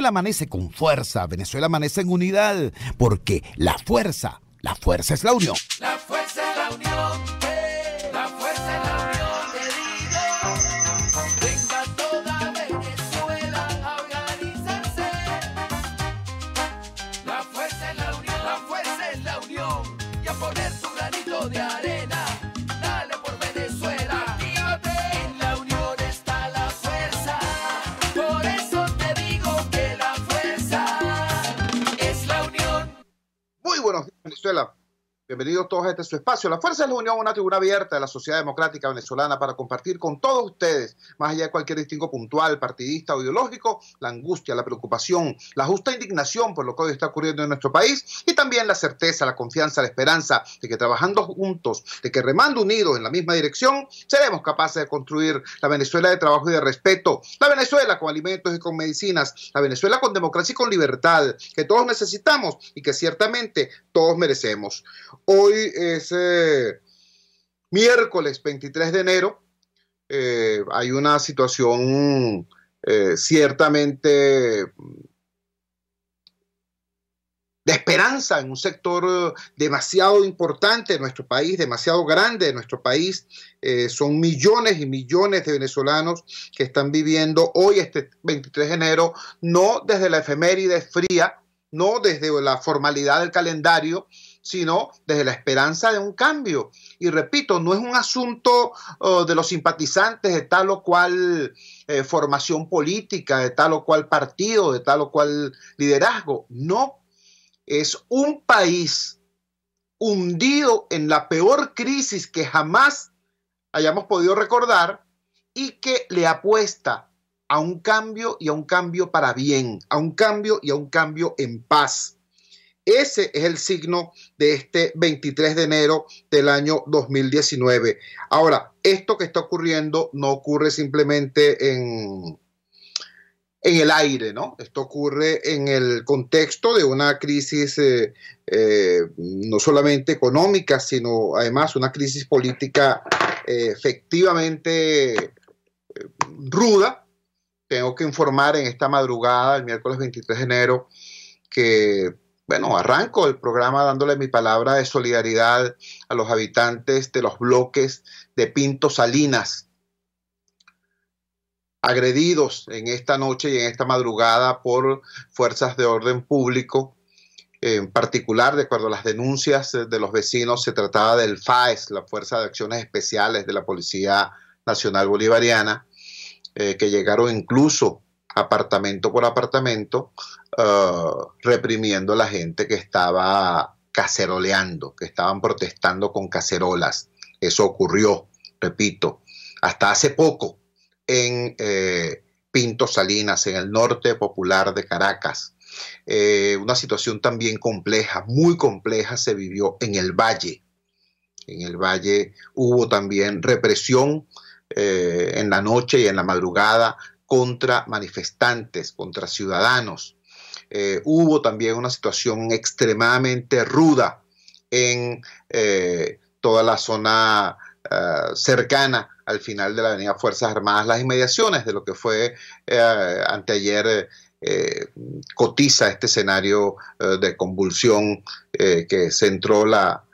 Venezuela amanece con fuerza, Venezuela amanece en unidad, porque la fuerza es la unión. La fuerza es la unión, la fuerza es la unión, te digo. Venga toda Venezuela a organizarse. La fuerza es la unión, la fuerza es la unión, y a poner tu granito de arena. Dale por Venezuela, actívate. En la unión está la fuerza, por eso te digo que la fuerza es la unión. Muy buenos días, Venezuela. Bienvenidos todos a este su espacio. La Fuerza de la Unión, una tribuna abierta de la sociedad democrática venezolana para compartir con todos ustedes, más allá de cualquier distingo puntual, partidista o ideológico, la angustia, la preocupación, la justa indignación por lo que hoy está ocurriendo en nuestro país y también la certeza, la confianza, la esperanza de que trabajando juntos, de que remando unidos en la misma dirección, seremos capaces de construir la Venezuela de trabajo y de respeto, la Venezuela con alimentos y con medicinas, la Venezuela con democracia y con libertad, que todos necesitamos y que ciertamente todos merecemos. Hoy es miércoles 23 de enero. Hay una situación ciertamente de esperanza en un sector demasiado importante de nuestro país, demasiado grande de nuestro país. Son millones y millones de venezolanos que están viviendo hoy, este 23 de enero, no desde la efeméride fría, no desde la formalidad del calendario, sino desde la esperanza de un cambio. Y repito, no es un asunto de los simpatizantes de tal o cual formación política, de tal o cual partido, de tal o cual liderazgo. No, es un país hundido en la peor crisis que jamás hayamos podido recordar y que le apuesta a un cambio y a un cambio para bien, a un cambio y a un cambio en paz. Ese es el signo de este 23 de enero del año 2019. Ahora, esto que está ocurriendo no ocurre simplemente en el aire, ¿no? Esto ocurre en el contexto de una crisis no solamente económica, sino además una crisis política efectivamente ruda. Tengo que informar en esta madrugada, el miércoles 23 de enero, que bueno, arranco el programa dándole mi palabra de solidaridad a los habitantes de los bloques de Pinto Salinas, agredidos en esta noche y en esta madrugada por fuerzas de orden público. En particular, de acuerdo a las denuncias de los vecinos, se trataba del FAES, la Fuerza de Acciones Especiales de la Policía Nacional Bolivariana, que llegaron incluso apartamento por apartamento, reprimiendo a la gente que estaba caceroleando, que estaban protestando con cacerolas. Eso ocurrió, repito, hasta hace poco en Pinto Salinas, en el norte popular de Caracas. Una situación también compleja, muy compleja, se vivió en el Valle. En el Valle hubo también represión en la noche y en la madrugada contra manifestantes, contra ciudadanos. Hubo también una situación extremadamente ruda en toda la zona cercana al final de la avenida Fuerzas Armadas, las inmediaciones de lo que fue anteayer cotiza este escenario de convulsión que centró la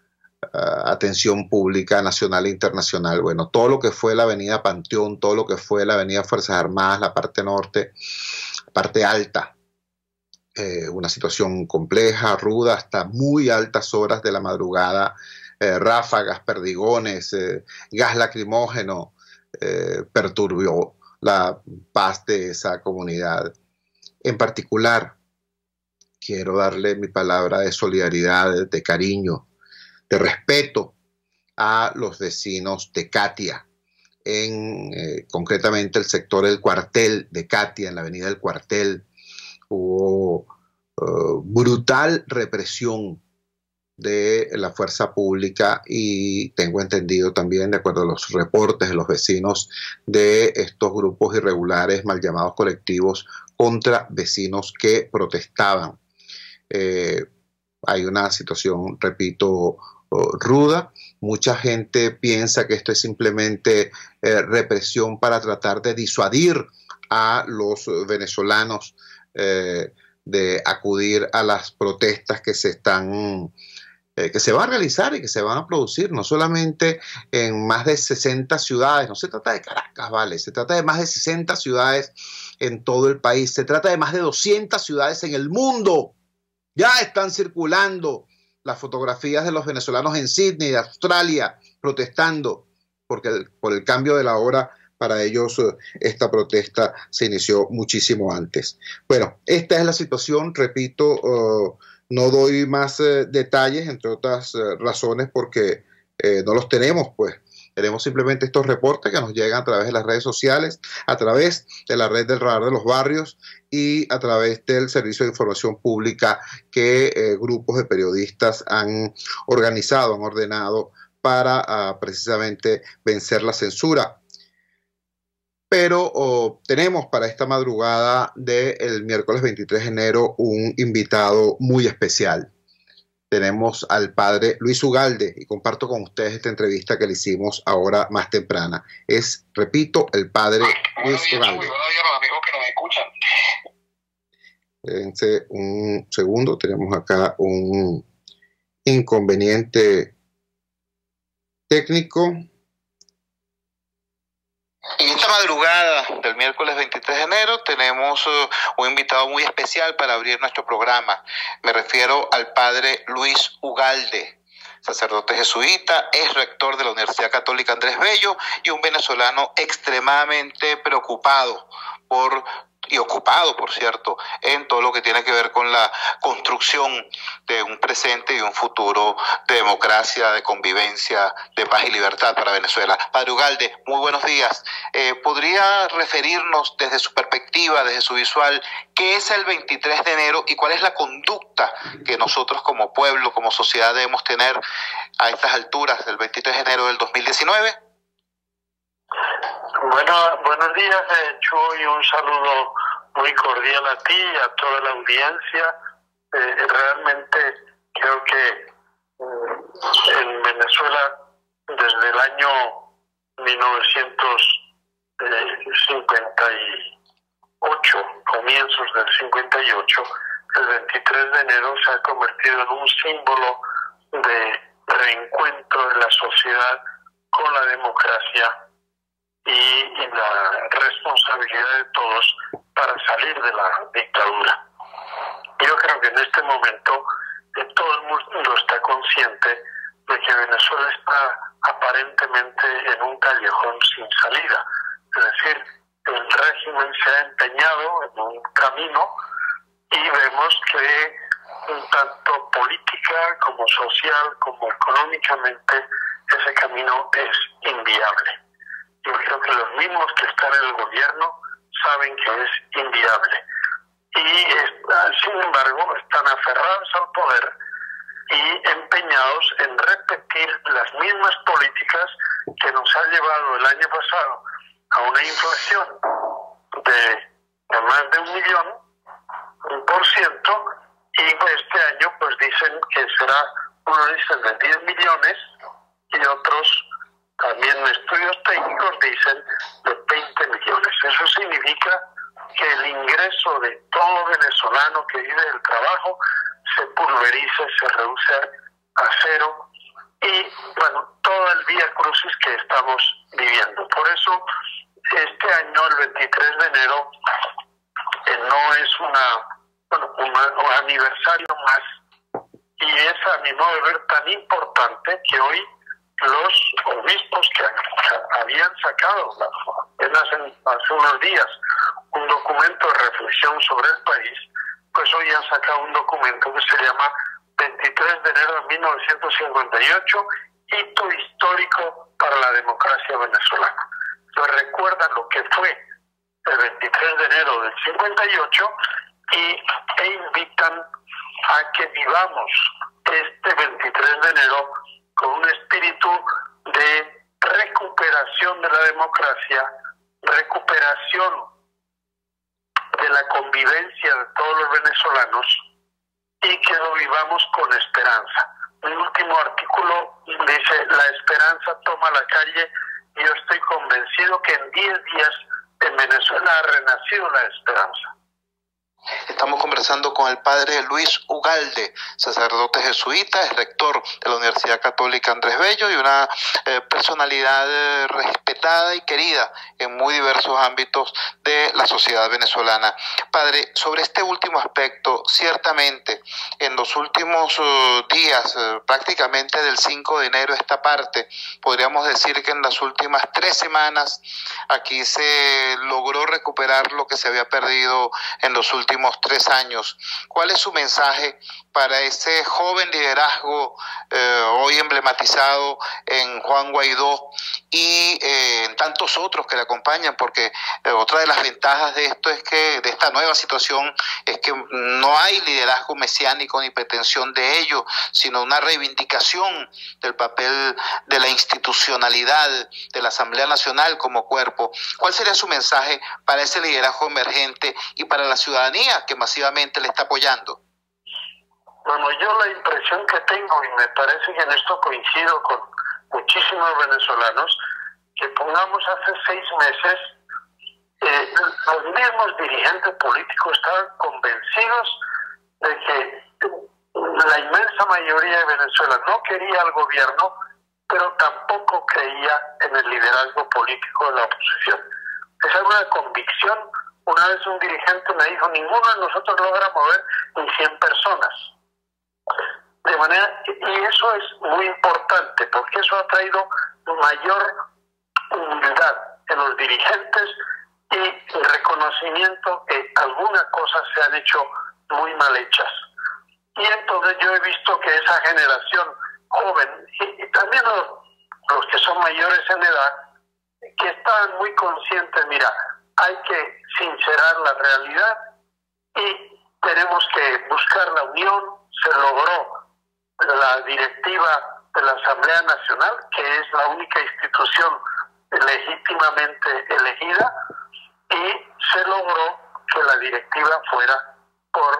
atención pública nacional e internacional. Bueno, todo lo que fue la avenida Panteón, todo lo que fue la avenida Fuerzas Armadas, la parte norte, parte alta, una situación compleja, ruda, hasta muy altas horas de la madrugada, ráfagas, perdigones, gas lacrimógeno, perturbió la paz de esa comunidad. En particular, quiero darle mi palabra de solidaridad, de cariño, de respeto a los vecinos de Catia, concretamente el sector del Cuartel de Catia, en la avenida del Cuartel. Hubo brutal represión de la fuerza pública y tengo entendido también, de acuerdo a los reportes de los vecinos, de estos grupos irregulares mal llamados colectivos contra vecinos que protestaban. Hay una situación, repito, ruda. Mucha gente piensa que esto es simplemente represión para tratar de disuadir a los venezolanos de acudir a las protestas que que se van a realizar y que se van a producir, no solamente en más de 60 ciudades, no se trata de Caracas, ¿vale? Se trata de más de 60 ciudades en todo el país, se trata de más de 200 ciudades en el mundo. Ya están circulando las fotografías de los venezolanos en Sydney, de Australia, protestando por el cambio de la hora. Para ellos esta protesta se inició muchísimo antes. Bueno, esta es la situación, repito, no doy más detalles, entre otras razones, porque no los tenemos, pues. Tenemos simplemente estos reportes que nos llegan a través de las redes sociales, a través de la red del Radar de los Barrios y a través del Servicio de Información Pública que grupos de periodistas han organizado, han ordenado para precisamente vencer la censura. Pero tenemos para esta madrugada del miércoles 23 de enero un invitado muy especial. Tenemos al padre Luis Ugalde y comparto con ustedes esta entrevista que le hicimos ahora más temprana. Es, repito, el padre Luis Ugalde. Buenos días a los amigos que nos escuchan. Espérense un segundo, tenemos acá un inconveniente técnico. En esta madrugada del miércoles 23 de enero tenemos un invitado muy especial para abrir nuestro programa. Me refiero al padre Luis Ugalde, sacerdote jesuita, es rector de la Universidad Católica Andrés Bello y un venezolano extremadamente preocupado y ocupado, por cierto, en todo lo que tiene que ver con la construcción de un presente y un futuro de democracia, de convivencia, de paz y libertad para Venezuela. Padre Ugalde, muy buenos días. ¿Podría referirnos desde su perspectiva, desde su visual, qué es el 23 de enero y cuál es la conducta que nosotros como pueblo, como sociedad debemos tener a estas alturas del 23 de enero del 2019? Bueno, buenos días, Chu, y un saludo muy cordial a ti y a toda la audiencia. Realmente creo que en Venezuela, desde el año 1958, comienzos del 58, el 23 de enero se ha convertido en un símbolo de reencuentro de la sociedad con la democracia y la responsabilidad de todos para salir de la dictadura. Yo creo que en este momento todo el mundo está consciente de que Venezuela está aparentemente en un callejón sin salida. Es decir, el régimen se ha empeñado en un camino y vemos que tanto política como social como económicamente ese camino es inviable. Yo creo que los mismos que están en el gobierno saben que es inviable. Y sin embargo están aferrados al poder y empeñados en repetir las mismas políticas que nos ha llevado el año pasado a una inflación de más de 1% y este año pues dicen que será, unos dicen de 10 millones y otros, también estudios técnicos, dicen de 20 millones. Eso significa que el ingreso de todo venezolano que vive del trabajo se pulveriza, se reduce a cero y, bueno, todo el vía crucis que estamos viviendo. Por eso, este año, el 23 de enero, no es un aniversario más y es, a mi modo de ver, tan importante que hoy los obispos que habían sacado hace unos días un documento de reflexión sobre el país, pues hoy han sacado un documento que se llama 23 de enero de 1958, hito histórico para la democracia venezolana. Entonces recuerdan lo que fue el 23 de enero del 58 e invitan a que vivamos este 23 de enero con un espíritu de recuperación de la democracia, recuperación de la convivencia de todos los venezolanos y que lo vivamos con esperanza. El último artículo dice: la esperanza toma la calle y yo estoy convencido que en 10 días en Venezuela ha renacido la esperanza. Estamos conversando con el padre Luis Ugalde, sacerdote jesuita, es rector de la Universidad Católica Andrés Bello y una personalidad respetada y querida en muy diversos ámbitos de la sociedad venezolana. Padre, sobre este último aspecto, ciertamente en los últimos días, prácticamente del 5 de enero a esta parte, podríamos decir que en las últimas 3 semanas aquí se logró recuperar lo que se había perdido en los últimos 3 años. ¿Cuál es su mensaje para ese joven liderazgo hoy emblematizado en Juan Guaidó y en tantos otros que le acompañan? Porque otra de las ventajas de esto es que, de esta nueva situación, es que no hay liderazgo mesiánico ni pretensión de ello, sino una reivindicación del papel de la institucionalidad de la Asamblea Nacional como cuerpo. ¿Cuál sería su mensaje para ese liderazgo emergente y para la ciudadanía que masivamente le está apoyando? Bueno, yo la impresión que tengo, y me parece que en esto coincido con muchísimos venezolanos, que pongamos hace 6 meses, los mismos dirigentes políticos estaban convencidos de que la inmensa mayoría de Venezuela no quería al gobierno, pero tampoco creía en el liderazgo político de la oposición. Esa es una convicción. Una vez un dirigente me dijo, ninguno de nosotros logra mover ni 100 personas. De manera, y eso es muy importante, porque eso ha traído mayor humildad en los dirigentes y el reconocimiento que algunas cosas se han hecho muy mal hechas. Y entonces yo he visto que esa generación joven, y también los que son mayores en edad, que están muy conscientes, mira, hay que sincerar la realidad y tenemos que buscar la unión. Se logró la directiva de la Asamblea Nacional, que es la única institución legítimamente elegida, y se logró que la directiva fuera por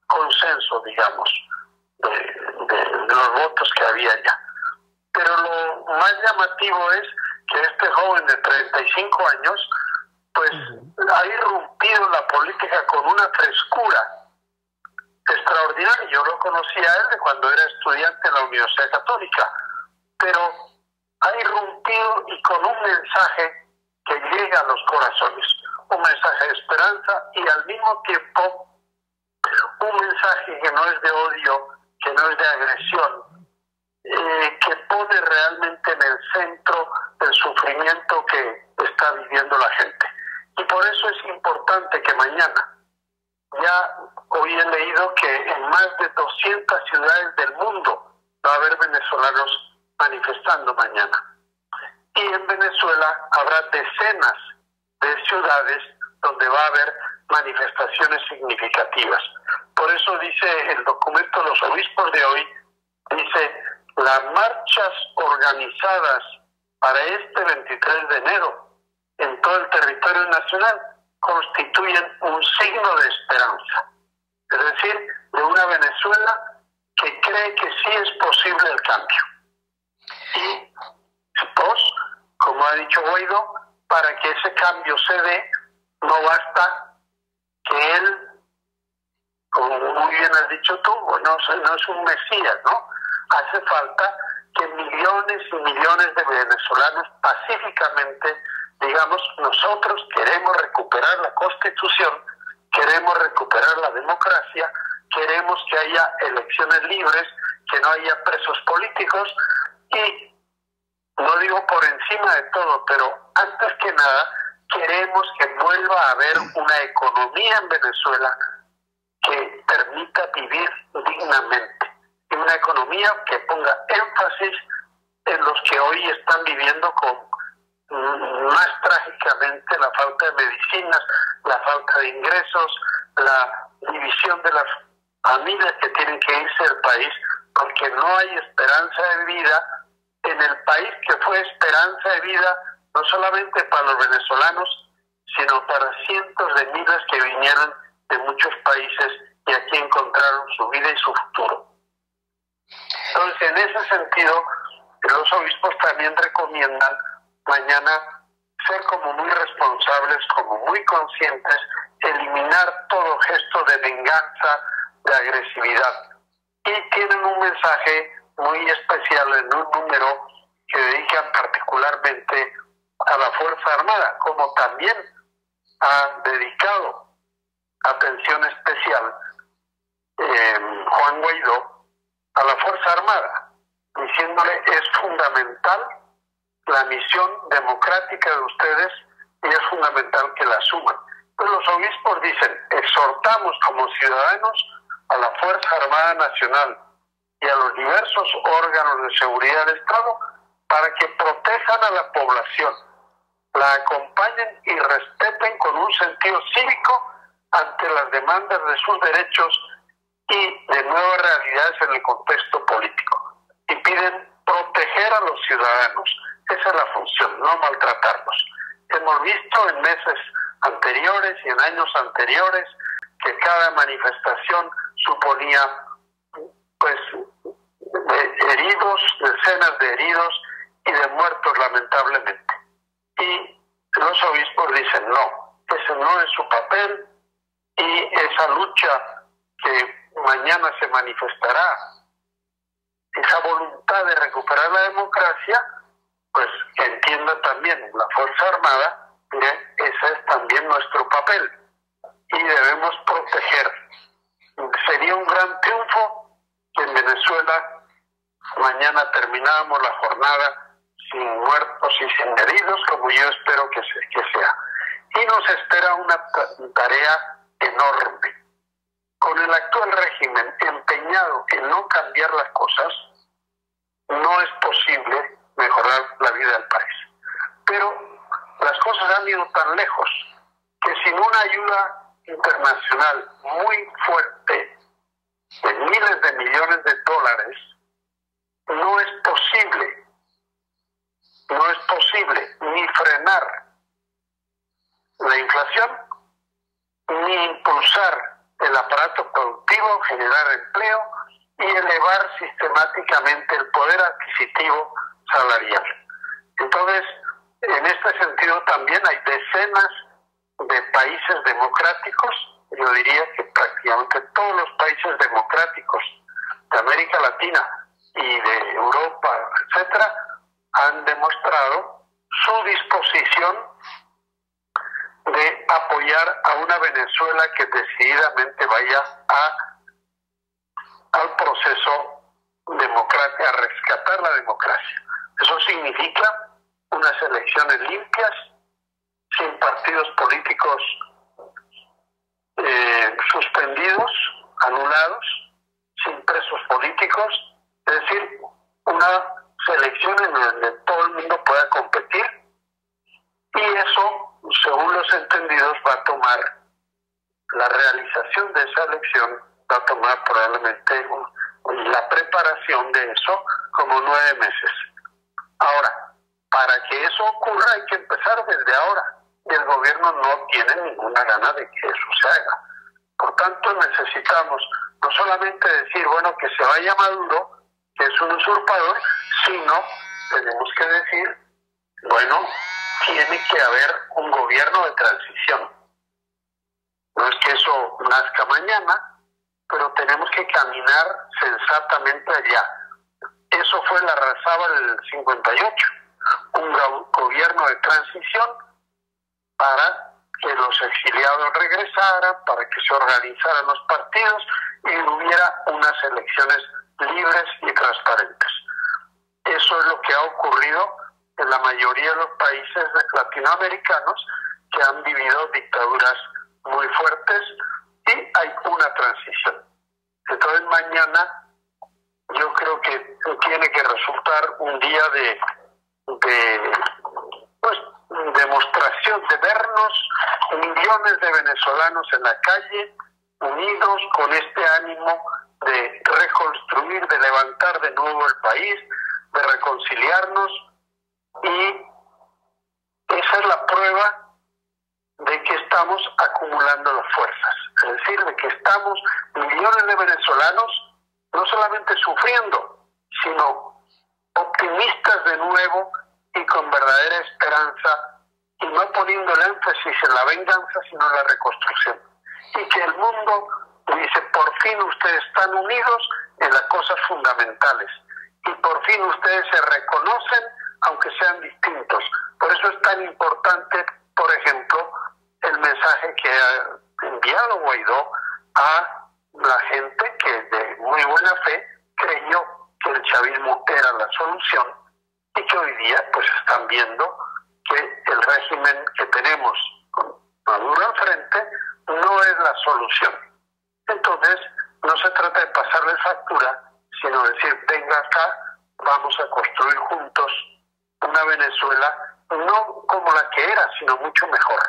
consenso, digamos, de los votos que había ya. Pero lo más llamativo es que este joven de 35 años pues ha irrumpido la política con una frescura extraordinaria. Yo lo conocía a él de cuando era estudiante en la Universidad Católica, pero ha irrumpido y con un mensaje que llega a los corazones, un mensaje de esperanza y al mismo tiempo un mensaje que no es de odio, que no es de agresión, que pone realmente en el centro el sufrimiento que está viviendo la gente. Y por eso es importante que mañana, ya hoy he leído que en más de 200 ciudades del mundo va a haber venezolanos manifestando mañana. Y en Venezuela habrá decenas de ciudades donde va a haber manifestaciones significativas. Por eso dice el documento de los obispos de hoy, dice, las marchas organizadas para este 23 de enero en todo el territorio nacional constituyen un signo de esperanza, es decir, de una Venezuela que cree que sí es posible el cambio. Y dos, como ha dicho Guaidó, para que ese cambio se dé, no basta que él, como muy bien has dicho tú, no es un mesías, ¿no? Hace falta que millones y millones de venezolanos pacíficamente digamos, nosotros queremos recuperar la Constitución, queremos recuperar la democracia, queremos que haya elecciones libres, que no haya presos políticos y, no digo por encima de todo, pero antes que nada, queremos que vuelva a haber una economía en Venezuela que permita vivir dignamente y una economía que ponga énfasis en los que hoy están viviendo con más trágicamente la falta de medicinas, la falta de ingresos, la división de las familias que tienen que irse del país porque no hay esperanza de vida en el país que fue esperanza de vida no solamente para los venezolanos, sino para cientos de miles que vinieron de muchos países y aquí encontraron su vida y su futuro. Entonces, en ese sentido, los obispos también recomiendan mañana ser como muy responsables, como muy conscientes eliminar todo gesto de venganza, de agresividad. Y tienen un mensaje muy especial en un número que dedican particularmente a la Fuerza Armada, como también ha dedicado atención especial Juan Guaidó a la Fuerza Armada, diciéndole es fundamental la misión democrática de ustedes y es fundamental que la asuman. Pues los obispos dicen, exhortamos como ciudadanos a la Fuerza Armada Nacional y a los diversos órganos de seguridad del Estado para que protejan a la población, la acompañen y respeten con un sentido cívico ante las demandas de sus derechos y de nuevas realidades en el contexto político. Y piden proteger a los ciudadanos. Esa es la función, no maltratarlos. Hemos visto en meses anteriores y en años anteriores que cada manifestación suponía pues heridos, decenas de heridos y de muertos lamentablemente. Y los obispos dicen no, ese no es su papel y esa lucha que mañana se manifestará, esa voluntad de recuperar la democracia, pues que entienda también la Fuerza Armada, que ese es también nuestro papel y debemos proteger. Sería un gran triunfo que en Venezuela mañana terminábamos la jornada sin muertos y sin heridos, como yo espero que sea. Y nos espera una tarea enorme. Con el actual régimen empeñado en no cambiar las cosas, no es posible mejorar la vida del país. Pero las cosas han ido tan lejos que sin una ayuda internacional muy fuerte de miles de millones de dólares, no es posible ni frenar la inflación, ni impulsar el aparato productivo, generar empleo y elevar sistemáticamente el poder adquisitivo salarial. Entonces, en este sentido también hay decenas de países democráticos, yo diría que prácticamente todos los países democráticos de América Latina y de Europa, etcétera, han demostrado su disposición de apoyar a una Venezuela que decididamente vaya al proceso democrático, a rescatar la democracia. Eso significa unas elecciones limpias, sin partidos políticos suspendidos, anulados, sin presos políticos, es decir, unas elecciones en donde todo el mundo pueda competir, y eso, según los entendidos, va a tomar la realización de esa elección, va a tomar probablemente la preparación de eso como 9 meses. Ahora, para que eso ocurra hay que empezar desde ahora, y el gobierno no tiene ninguna gana de que eso se haga. Por tanto, necesitamos no solamente decir, bueno, que se vaya Maduro, que es un usurpador, sino tenemos que decir, bueno, tiene que haber un gobierno de transición. No es que eso nazca mañana, pero tenemos que caminar sensatamente allá. Eso fue la Razábal del 58, un gobierno de transición para que los exiliados regresaran, para que se organizaran los partidos y hubiera unas elecciones libres y transparentes. Eso es lo que ha ocurrido en la mayoría de los países latinoamericanos que han vivido dictaduras muy fuertes y hay una transición. Entonces mañana yo creo que tiene que resultar un día de demostración, de vernos millones de venezolanos en la calle, unidos con este ánimo de reconstruir, de levantar de nuevo el país, de reconciliarnos, y esa es la prueba de que estamos acumulando las fuerzas, es decir, de que estamos millones de venezolanos no solamente sufriendo, sino optimistas de nuevo y con verdadera esperanza y no poniendo el énfasis en la venganza, sino en la reconstrucción. Y que el mundo dice, por fin ustedes están unidos en las cosas fundamentales, y por fin ustedes se reconocen, aunque sean distintos. Por eso es tan importante, por ejemplo, el mensaje que ha enviado Guaidó a la gente que de muy buena fe creyó que el chavismo era la solución, y que hoy día pues están viendo que el régimen que tenemos con Maduro al frente no es la solución. Entonces no se trata de pasarle factura, sino decir, venga acá, vamos a construir juntos una Venezuela no como la que era, sino mucho mejor.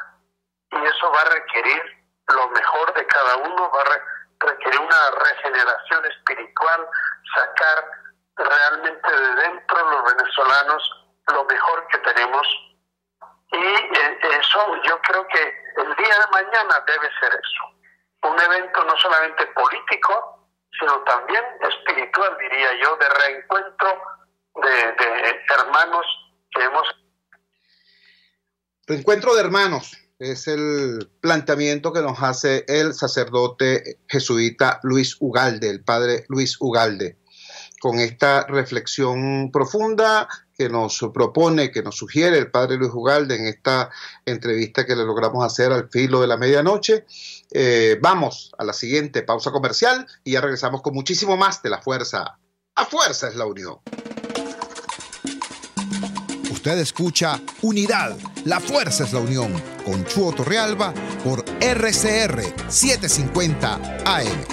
Y eso va a requerir lo mejor de cada uno, va a requerir una regeneración espiritual, sacar realmente de dentro los venezolanos lo mejor que tenemos. Y eso yo creo que el día de mañana debe ser eso. Un evento no solamente político, sino también espiritual, diría yo, de reencuentro de hermanos que hemos... Reencuentro de hermanos es el planteamiento que nos hace el sacerdote jesuita Luis Ugalde, el padre Luis Ugalde, con esta reflexión profunda que nos propone, que nos sugiere el padre Luis Ugalde en esta entrevista que le logramos hacer al filo de la medianoche. Vamos a la siguiente pausa comercial y ya regresamos con muchísimo más de La Fuerza. La Fuerza es la Unión. Usted escucha Unidad, la fuerza es la unión, con Chuo Torrealba por RCR 750 AM.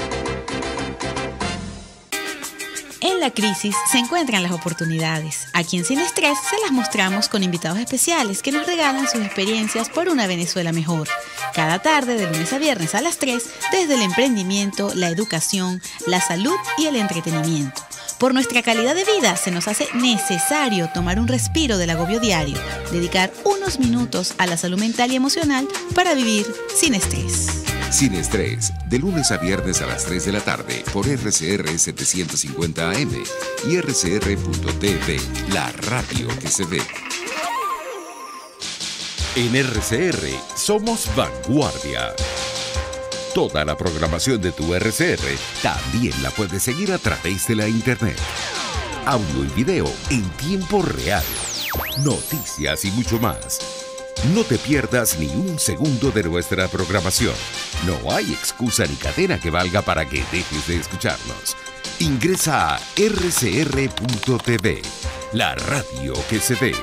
En la crisis se encuentran las oportunidades. Aquí en Sin Estrés se las mostramos con invitados especiales que nos regalan sus experiencias por una Venezuela mejor. Cada tarde, de lunes a viernes a las 3, desde el emprendimiento, la educación, la salud y el entretenimiento. Por nuestra calidad de vida se nos hace necesario tomar un respiro del agobio diario, dedicar unos minutos a la salud mental y emocional para vivir sin estrés. Sin Estrés, de lunes a viernes a las 3 de la tarde por RCR 750 AM y rcr.tv, la radio que se ve. En RCR somos vanguardia. Toda la programación de tu RCR también la puedes seguir a través de la internet. Audio y video en tiempo real. Noticias y mucho más. No te pierdas ni un segundo de nuestra programación. No hay excusa ni cadena que valga para que dejes de escucharnos. Ingresa a rcr.tv, la radio que se ve.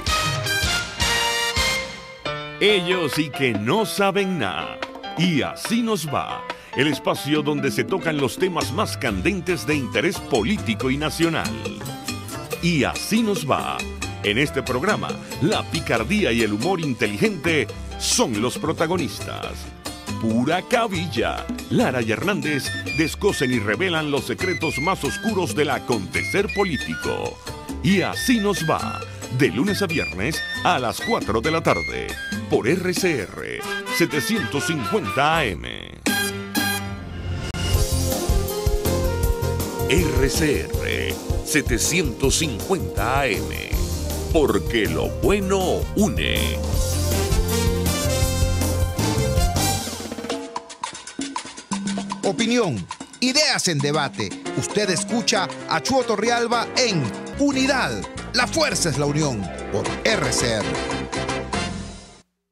Ellos sí que no saben nada. Y así nos va, el espacio donde se tocan los temas más candentes de interés político y nacional. Y así nos va. En este programa, la picardía y el humor inteligente son los protagonistas. Pura cabilla. Lara y Hernández descosen y revelan los secretos más oscuros del acontecer político. Y así nos va, de lunes a viernes a las 4 de la tarde, por RCR 750 AM. RCR 750 AM, porque lo bueno une. Opinión, ideas en debate. Usted escucha a Chuo Torrealba en Unidad, la fuerza es la unión, por RCR.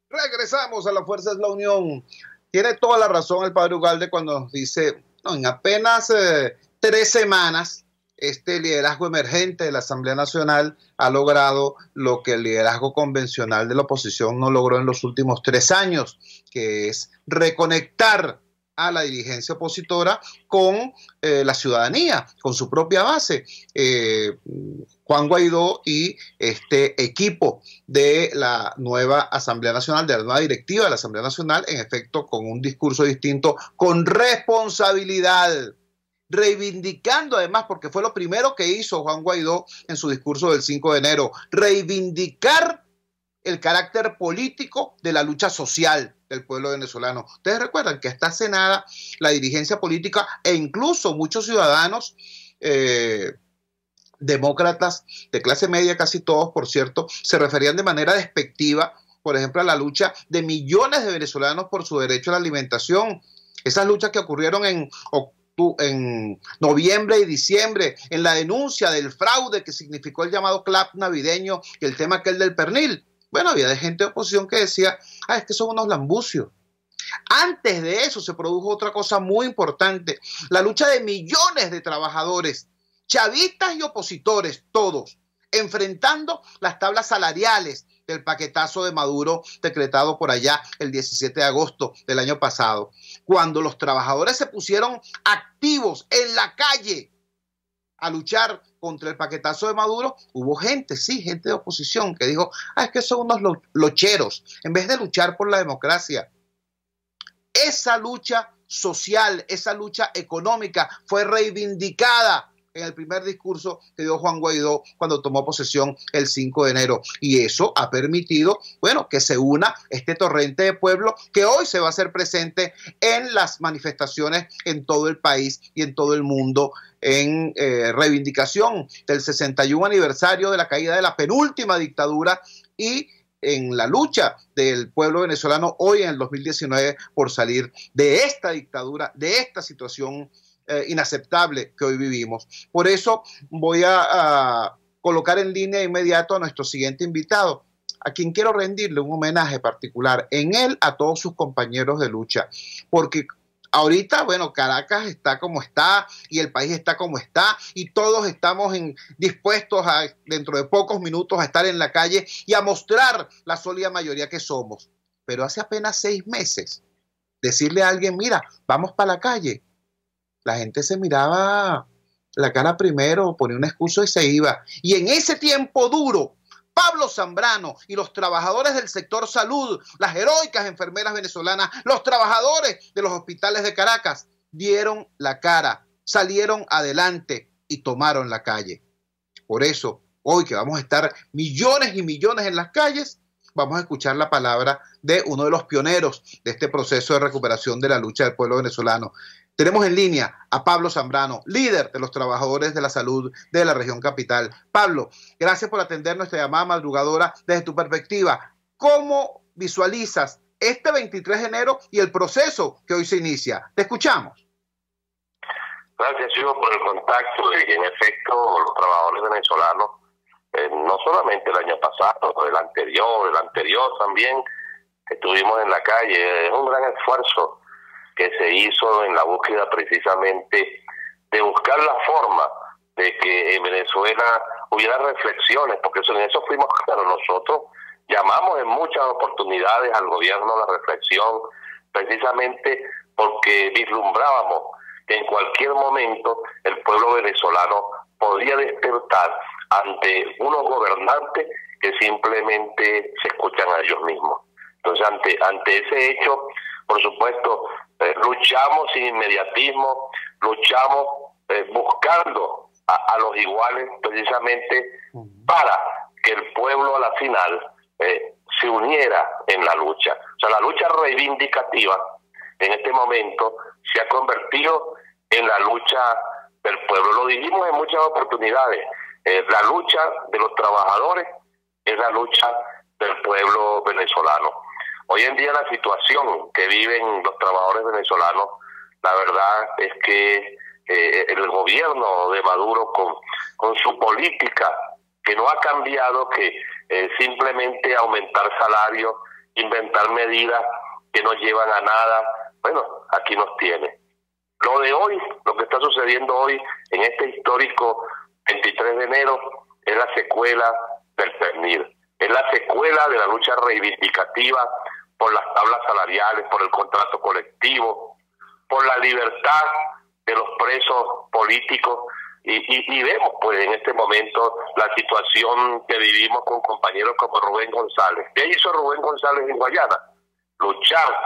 Regresamos a La Fuerza es la Unión. Tiene toda la razón el padre Ugalde cuando nos dice, no, en apenas 3 semanas, este liderazgo emergente de la Asamblea Nacional ha logrado lo que el liderazgo convencional de la oposición no logró en los últimos 3 años, que es reconectar a la dirigencia opositora con la ciudadanía, con su propia base. Juan Guaidó y este equipo de la nueva Asamblea Nacional, de la nueva directiva de la Asamblea Nacional, en efecto, con un discurso distinto, con responsabilidad, reivindicando además, porque fue lo primero que hizo Juan Guaidó en su discurso del 5 de enero, reivindicar el carácter político de la lucha social del pueblo venezolano. Ustedes recuerdan que hasta hace nada la dirigencia política e incluso muchos ciudadanos demócratas de clase media, casi todos por cierto, se referían de manera despectiva por ejemplo, a la lucha de millones de venezolanos por su derecho a la alimentación. Esas luchas que ocurrieron en noviembre y diciembre, en la denuncia del fraude que significó el llamado clap navideño y el tema aquel del pernil. Bueno, había gente de oposición que decía, es que son unos lambucios. Antes de eso se produjo otra cosa muy importante, la lucha de millones de trabajadores, chavistas y opositores, todos, enfrentando las tablas salariales del paquetazo de Maduro decretado por allá el 17 de agosto del año pasado. Cuando los trabajadores se pusieron activos en la calle a luchar contra el paquetazo de Maduro, hubo gente, sí, gente de oposición que dijo, es que son unos locheros, en vez de luchar por la democracia. Esa lucha social, esa lucha económica fue reivindicada en el primer discurso que dio Juan Guaidó cuando tomó posesión el 5 de enero. Y eso ha permitido, bueno, que se una este torrente de pueblo que hoy se va a hacer presente en las manifestaciones en todo el país y en todo el mundo en reivindicación del 61 aniversario de la caída de la penúltima dictadura y en la lucha del pueblo venezolano hoy en el 2019 por salir de esta dictadura, de esta situación inaceptable que hoy vivimos. Por eso voy a colocar en línea inmediato a nuestro siguiente invitado, a quien quiero rendirle un homenaje particular, en él a todos sus compañeros de lucha, porque ahorita, bueno, Caracas está como está y el país está como está y todos estamos dispuestos a, dentro de pocos minutos, a estar en la calle y a mostrar la sólida mayoría que somos. Pero hace apenas 6 meses, decirle a alguien, mira, vamos para la calle, la gente se miraba la cara primero, ponía un excusa y se iba. Y en ese tiempo duro, Pablo Zambrano y los trabajadores del sector salud, las heroicas enfermeras venezolanas, los trabajadores de los hospitales de Caracas, dieron la cara, salieron adelante y tomaron la calle. Por eso, hoy que vamos a estar millones y millones en las calles, vamos a escuchar la palabra de uno de los pioneros de este proceso de recuperación de la lucha del pueblo venezolano. Tenemos en línea a Pablo Zambrano, líder de los trabajadores de la salud de la región capital. Pablo, gracias por atender nuestra llamada madrugadora. Desde tu perspectiva, ¿cómo visualizas este 23 de enero y el proceso que hoy se inicia? Te escuchamos. Gracias, Hugo, por el contacto. Y en efecto, los trabajadores venezolanos, no solamente el año pasado, el anterior también, estuvimos en la calle. Es un gran esfuerzo que se hizo en la búsqueda precisamente de buscar la forma de que en Venezuela hubiera reflexiones, porque en eso fuimos claros. Nosotros llamamos en muchas oportunidades al gobierno a la reflexión, precisamente porque vislumbrábamos que en cualquier momento el pueblo venezolano podría despertar ante unos gobernantes que simplemente se escuchan a ellos mismos. Entonces, ante ese hecho, por supuesto, luchamos sin inmediatismo, luchamos buscando a los iguales precisamente para que el pueblo a la final se uniera en la lucha. O sea, la lucha reivindicativa en este momento se ha convertido en la lucha del pueblo. Lo dijimos en muchas oportunidades, la lucha de los trabajadores es la lucha del pueblo venezolano. Hoy en día la situación que viven los trabajadores venezolanos, la verdad es que el gobierno de Maduro con su política que no ha cambiado, que simplemente aumentar salarios, inventar medidas que no llevan a nada, bueno, aquí nos tiene. Lo de hoy, lo que está sucediendo hoy en este histórico 23 de enero es la secuela del pernil. Es la secuela de la lucha reivindicativa por las tablas salariales, por el contrato colectivo, por la libertad de los presos políticos y vemos pues en este momento la situación que vivimos con compañeros como Rubén González. ¿Qué hizo Rubén González en Guayana? Luchar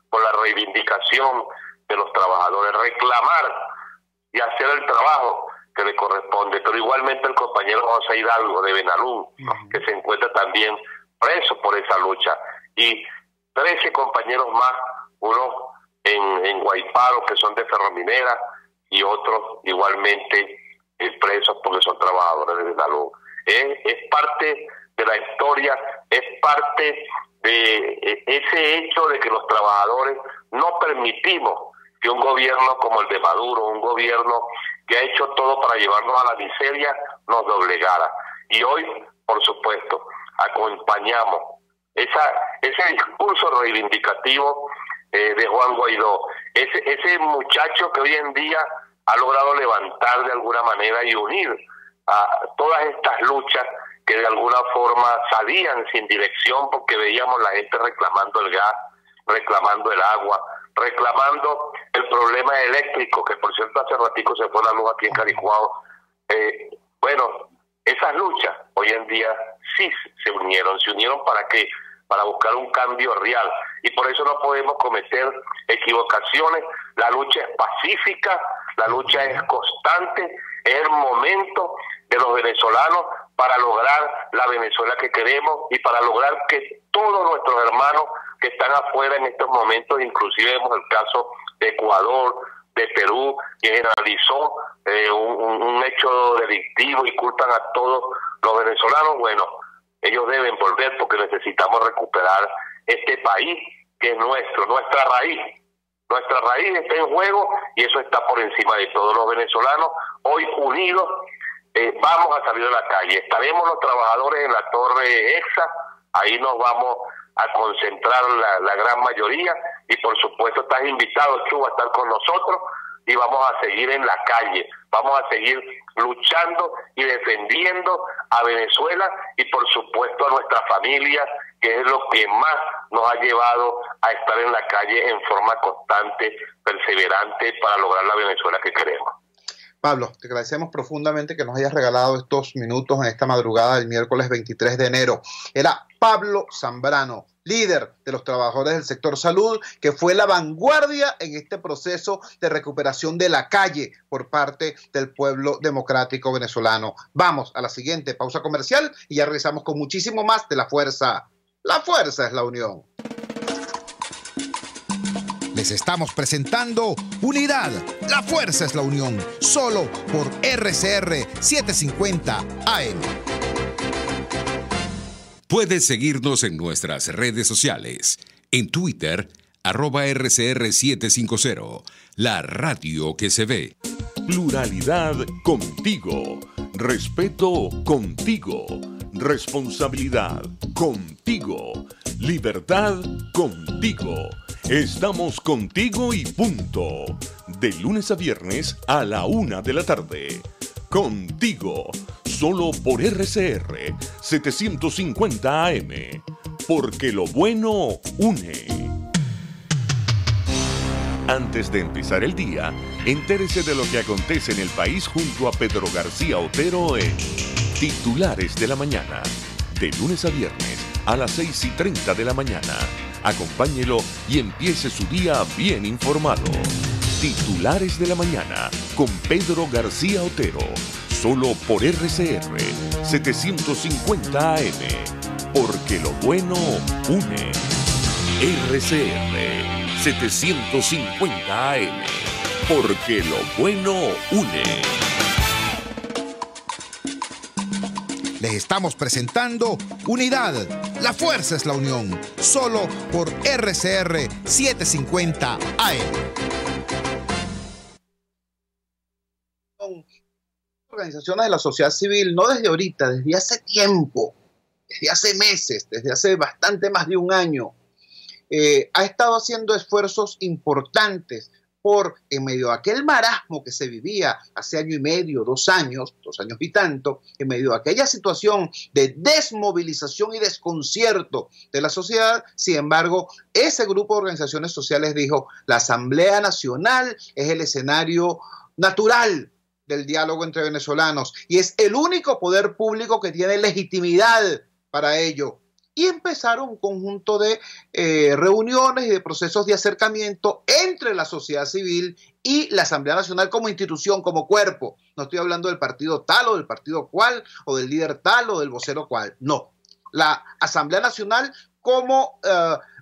por la reivindicación de los trabajadores, reclamar y hacer el trabajo que le corresponde, pero igualmente el compañero José Hidalgo de Benalún, que se encuentra también preso por esa lucha, y 13 compañeros más, unos en Guayparo que son de Ferrominera y otros igualmente presos porque son trabajadores de Benalún. Es parte de la historia, es parte de ese hecho de que los trabajadores no permitimos que un gobierno como el de Maduro, un gobierno que ha hecho todo para llevarnos a la miseria, nos doblegara. Y hoy, por supuesto, acompañamos ese discurso reivindicativo de Juan Guaidó, ese muchacho que hoy en día ha logrado levantar de alguna manera y unir a todas estas luchas que de alguna forma salían sin dirección, porque veíamos la gente reclamando el gas, reclamando el agua, reclamando el problema eléctrico, que por cierto hace ratico se fue la luz aquí en Caricuao. Bueno, esas luchas hoy en día sí se unieron. ¿Para qué? Para buscar un cambio real. Y por eso no podemos cometer equivocaciones. La lucha es pacífica, la lucha es constante, es el momento de los venezolanos para lograr la Venezuela que queremos y para lograr que todos nuestros hermanos que están afuera en estos momentos, inclusive vemos el caso de Ecuador, de Perú, que generalizó un hecho delictivo y culpan a todos los venezolanos. Bueno, ellos deben volver porque necesitamos recuperar este país que es nuestra raíz. Nuestra raíz está en juego y eso está por encima de todos los venezolanos. Hoy unidos vamos a salir a la calle. Estaremos los trabajadores en la Torre Exa, ahí nos vamos a concentrar la gran mayoría y por supuesto estás invitado, Chu, a estar con nosotros y vamos a seguir en la calle, vamos a seguir luchando y defendiendo a Venezuela y por supuesto a nuestra familia, que es lo que más nos ha llevado a estar en la calle en forma constante, perseverante para lograr la Venezuela que queremos. Pablo, te agradecemos profundamente que nos hayas regalado estos minutos en esta madrugada del miércoles 23 de enero. Era Pablo Zambrano, líder de los trabajadores del sector salud, que fue la vanguardia en este proceso de recuperación de la calle por parte del pueblo democrático venezolano. Vamos a la siguiente pausa comercial y ya regresamos con muchísimo más de La Fuerza. La fuerza es la unión. Les estamos presentando Unidad, la fuerza es la unión, solo por RCR 750 AM. Puedes seguirnos en nuestras redes sociales. En Twitter, @RCR750, la radio que se ve. Pluralidad contigo. Respeto contigo. Responsabilidad contigo. Libertad contigo. Estamos contigo y punto. De lunes a viernes a la 1 de la tarde. Contigo, solo por RCR 750 AM. Porque lo bueno une. Antes de empezar el día, entérese de lo que acontece en el país junto a Pedro García Otero en Titulares de la Mañana. De lunes a viernes a las 6:30 de la mañana. Acompáñelo y empiece su día bien informado. Titulares de la Mañana con Pedro García Otero. Solo por RCR 750 AM. Porque lo bueno une. RCR 750 AM. Porque lo bueno une. Les estamos presentando Unidad, la fuerza es la unión, solo por RCR 750 AM. Organizaciones de la sociedad civil, no desde ahorita, desde hace tiempo, desde hace meses, desde hace bastante más de un año, ha estado haciendo esfuerzos importantes en medio de aquel marasmo que se vivía hace año y medio, 2 años y tanto, en medio de aquella situación de desmovilización y desconcierto de la sociedad. Sin embargo, ese grupo de organizaciones sociales dijo: la Asamblea Nacional es el escenario natural del diálogo entre venezolanos y es el único poder público que tiene legitimidad para ello. Y empezaron un conjunto de reuniones y de procesos de acercamiento entre la sociedad civil y la Asamblea Nacional como institución, como cuerpo. No estoy hablando del partido tal o del partido cual, o del líder tal o del vocero cual. No. La Asamblea Nacional como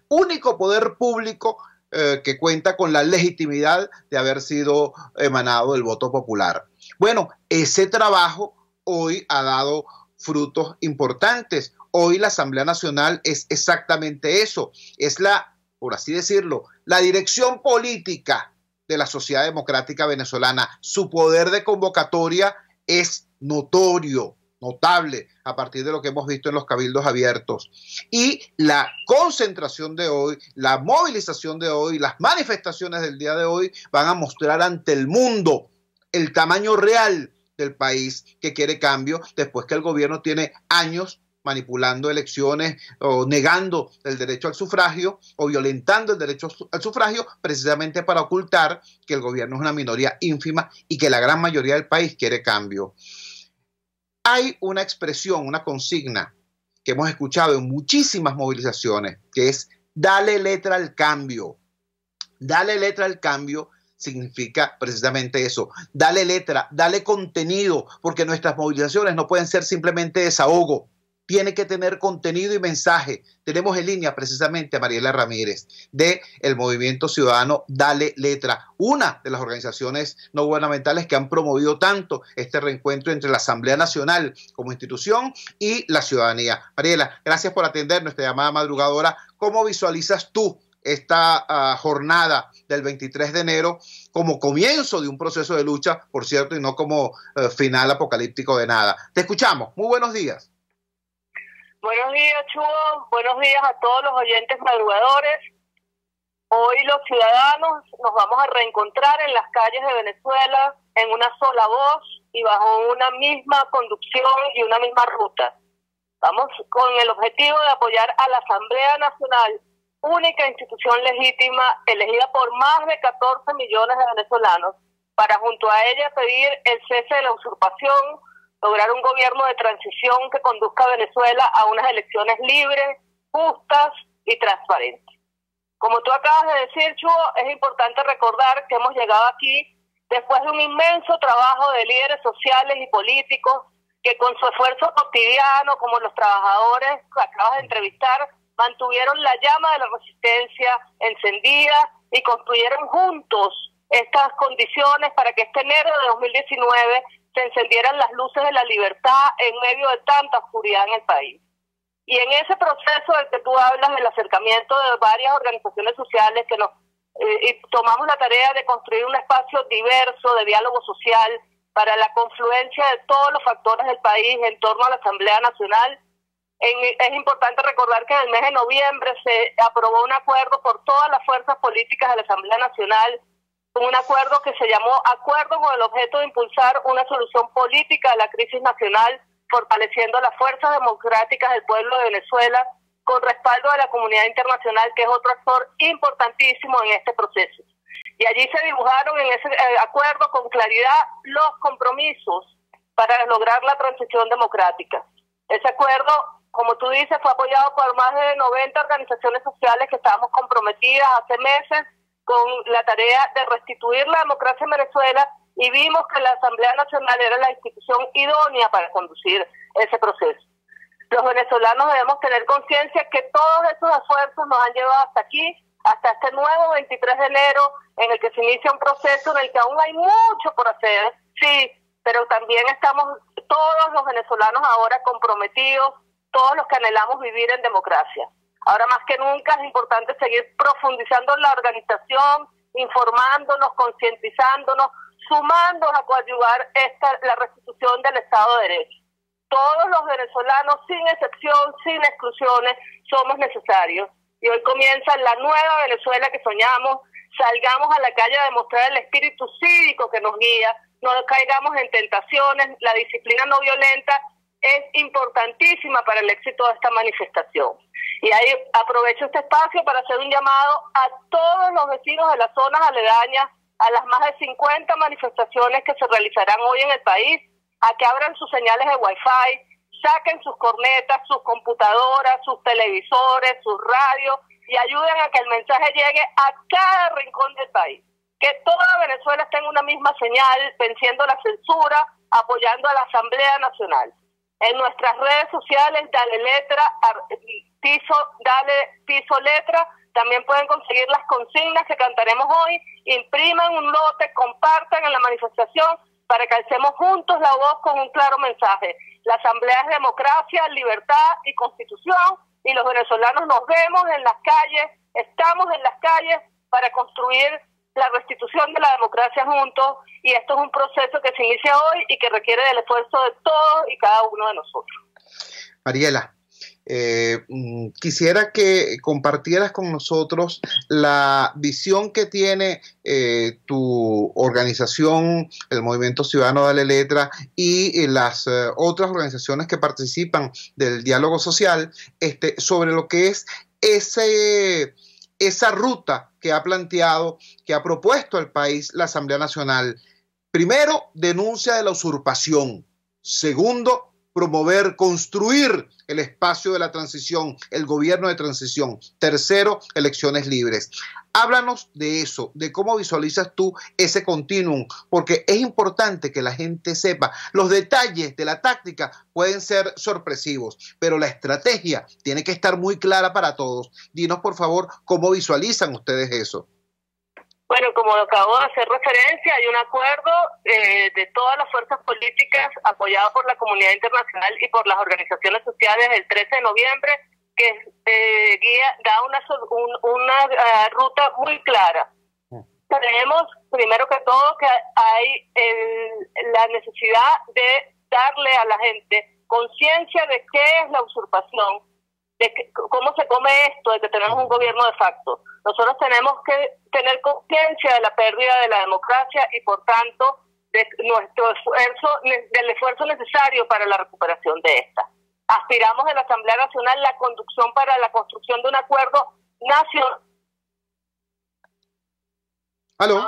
único poder público que cuenta con la legitimidad de haber sido emanado del voto popular. Bueno, ese trabajo hoy ha dado frutos importantes. Hoy la Asamblea Nacional es exactamente eso, es por así decirlo, la dirección política de la sociedad democrática venezolana. Su poder de convocatoria es notorio, notable, a partir de lo que hemos visto en los cabildos abiertos. Y la concentración de hoy, la movilización de hoy, las manifestaciones del día de hoy van a mostrar ante el mundo el tamaño real del país que quiere cambio, después que el gobierno tiene años manipulando elecciones o negando el derecho al sufragio o violentando el derecho al sufragio precisamente para ocultar que el gobierno es una minoría ínfima y que la gran mayoría del país quiere cambio. Hay una expresión, una consigna que hemos escuchado en muchísimas movilizaciones, que es dale letra al cambio. Dale letra al cambio significa precisamente eso, dale letra, dale contenido, porque nuestras movilizaciones no pueden ser simplemente desahogo. Tiene que tener contenido y mensaje. Tenemos en línea precisamente a Mariela Ramírez del Movimiento Ciudadano Dale Letra, una de las organizaciones no gubernamentales que han promovido tanto este reencuentro entre la Asamblea Nacional como institución y la ciudadanía. Mariela, gracias por atender nuestra llamada madrugadora. ¿Cómo visualizas tú esta jornada del 23 de enero como comienzo de un proceso de lucha, por cierto, y no como final apocalíptico de nada? Te escuchamos. Muy buenos días. Buenos días, Chugo. Buenos días a todos los oyentes madrugadores. Hoy los ciudadanos nos vamos a reencontrar en las calles de Venezuela en una sola voz y bajo una misma conducción y una misma ruta. Vamos con el objetivo de apoyar a la Asamblea Nacional, única institución legítima elegida por más de 14 millones de venezolanos, para junto a ella pedir el cese de la usurpación, lograr un gobierno de transición que conduzca a Venezuela a unas elecciones libres, justas y transparentes. Como tú acabas de decir, Chugo, es importante recordar que hemos llegado aquí después de un inmenso trabajo de líderes sociales y políticos que con su esfuerzo cotidiano, como los trabajadores que acabas de entrevistar, mantuvieron la llama de la resistencia encendida y construyeron juntos estas condiciones para que este enero de 2019 se encendieran las luces de la libertad en medio de tanta oscuridad en el país. Y en ese proceso del que tú hablas, del acercamiento de varias organizaciones sociales que tomamos la tarea de construir un espacio diverso de diálogo social para la confluencia de todos los factores del país en torno a la Asamblea Nacional. Es importante recordar que en el mes de noviembre se aprobó un acuerdo por todas las fuerzas políticas de la Asamblea Nacional, un acuerdo que se llamó Acuerdo con el objeto de impulsar una solución política a la crisis nacional, fortaleciendo las fuerzas democráticas del pueblo de Venezuela, con respaldo de la comunidad internacional, que es otro actor importantísimo en este proceso. Y allí se dibujaron en ese acuerdo con claridad los compromisos para lograr la transición democrática. Ese acuerdo, como tú dices, fue apoyado por más de 90 organizaciones sociales que estábamos comprometidas hace meses con la tarea de restituir la democracia en Venezuela, y vimos que la Asamblea Nacional era la institución idónea para conducir ese proceso. Los venezolanos debemos tener conciencia que todos esos esfuerzos nos han llevado hasta aquí, hasta este nuevo 23 de enero, en el que se inicia un proceso en el que aún hay mucho por hacer, sí, pero también estamos todos los venezolanos ahora comprometidos, todos los que anhelamos vivir en democracia. Ahora más que nunca es importante seguir profundizando en la organización, informándonos, concientizándonos, sumándonos a coadyuvar la restitución del Estado de Derecho. Todos los venezolanos, sin excepción, sin exclusiones, somos necesarios. Y hoy comienza la nueva Venezuela que soñamos. Salgamos a la calle a demostrar el espíritu cívico que nos guía, no caigamos en tentaciones. La disciplina no violenta es importantísima para el éxito de esta manifestación. Y ahí aprovecho este espacio para hacer un llamado a todos los vecinos de las zonas aledañas, a las más de 50 manifestaciones que se realizarán hoy en el país, a que abran sus señales de Wi-Fi, saquen sus cornetas, sus computadoras, sus televisores, sus radios, y ayuden a que el mensaje llegue a cada rincón del país. Que toda Venezuela esté en una misma señal, venciendo la censura, apoyando a la Asamblea Nacional. En nuestras redes sociales, dale letra, piso letra, también pueden conseguir las consignas que cantaremos hoy, impriman un lote, compartan en la manifestación para que alcemos juntos la voz con un claro mensaje. La Asamblea es democracia, libertad y constitución, y los venezolanos nos vemos en las calles, estamos en las calles para construir la restitución de la democracia juntos, y esto es un proceso que se inicia hoy y que requiere del esfuerzo de todos y cada uno de nosotros. Mariela, quisiera que compartieras con nosotros la visión que tiene tu organización, el Movimiento Ciudadano Dale Letra, y las otras organizaciones que participan del diálogo social, sobre lo que es esa ruta que ha planteado, que ha propuesto al país la Asamblea Nacional. Primero, denuncia de la usurpación. Segundo, promover, construir el espacio de la transición, el gobierno de transición. Tercero, elecciones libres. Háblanos de eso, de cómo visualizas tú ese continuum, porque es importante que la gente sepa. Los detalles de la táctica pueden ser sorpresivos, pero la estrategia tiene que estar muy clara para todos. Dinos, por favor, cómo visualizan ustedes eso. Bueno, como acabo de hacer referencia, hay un acuerdo de todas las fuerzas políticas apoyado por la comunidad internacional y por las organizaciones sociales el 13 de noviembre que da una ruta muy clara. Tenemos, primero que todo, que hay la necesidad de darle a la gente conciencia de qué es la usurpación, de cómo se come esto, de que tenemos un gobierno de facto. Nosotros tenemos que tener conciencia de la pérdida de la democracia y, por tanto, de nuestro esfuerzo, del esfuerzo necesario para la recuperación de esta. Aspiramos en la Asamblea Nacional la conducción para la construcción de un acuerdo nacional. ¿Aló?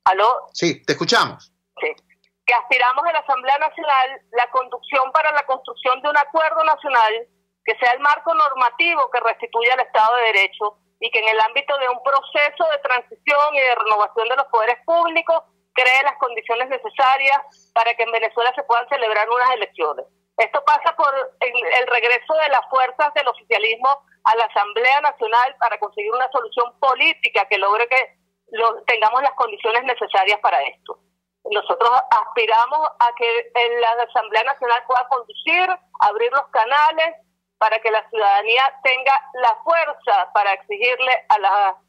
¿Aló? Sí, te escuchamos. Sí. Que aspiramos en la Asamblea Nacional la conducción para la construcción de un acuerdo nacional que sea el marco normativo que restituya el Estado de Derecho y que en el ámbito de un proceso de transición y de renovación de los poderes públicos cree las condiciones necesarias para que en Venezuela se puedan celebrar unas elecciones. Esto pasa por el regreso de las fuerzas del oficialismo a la Asamblea Nacional para conseguir una solución política que logre que tengamos las condiciones necesarias para esto. Nosotros aspiramos a que la Asamblea Nacional pueda conducir, abrir los canales, para que la ciudadanía tenga la fuerza para exigirle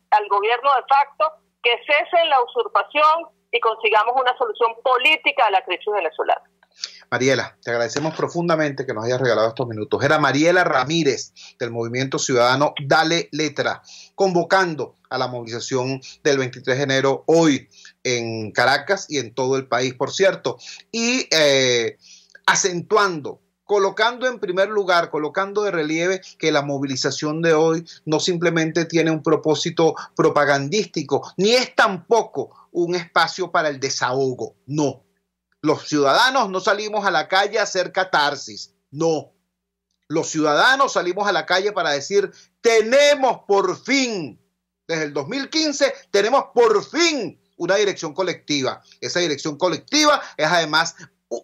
al gobierno de facto que cese la usurpación y consigamos una solución política a la crisis venezolana. Mariela, te agradecemos profundamente que nos hayas regalado estos minutos. Era Mariela Ramírez, del Movimiento Ciudadano Dale Letra, convocando a la movilización del 23 de enero hoy en Caracas y en todo el país, por cierto, y acentuando, colocando en primer lugar, colocando de relieve que la movilización de hoy no simplemente tiene un propósito propagandístico, ni es tampoco un espacio para el desahogo, no. Los ciudadanos no salimos a la calle a hacer catarsis, no. Los ciudadanos salimos a la calle para decir, tenemos por fin, desde el 2015, tenemos por fin una dirección colectiva. Esa dirección colectiva es además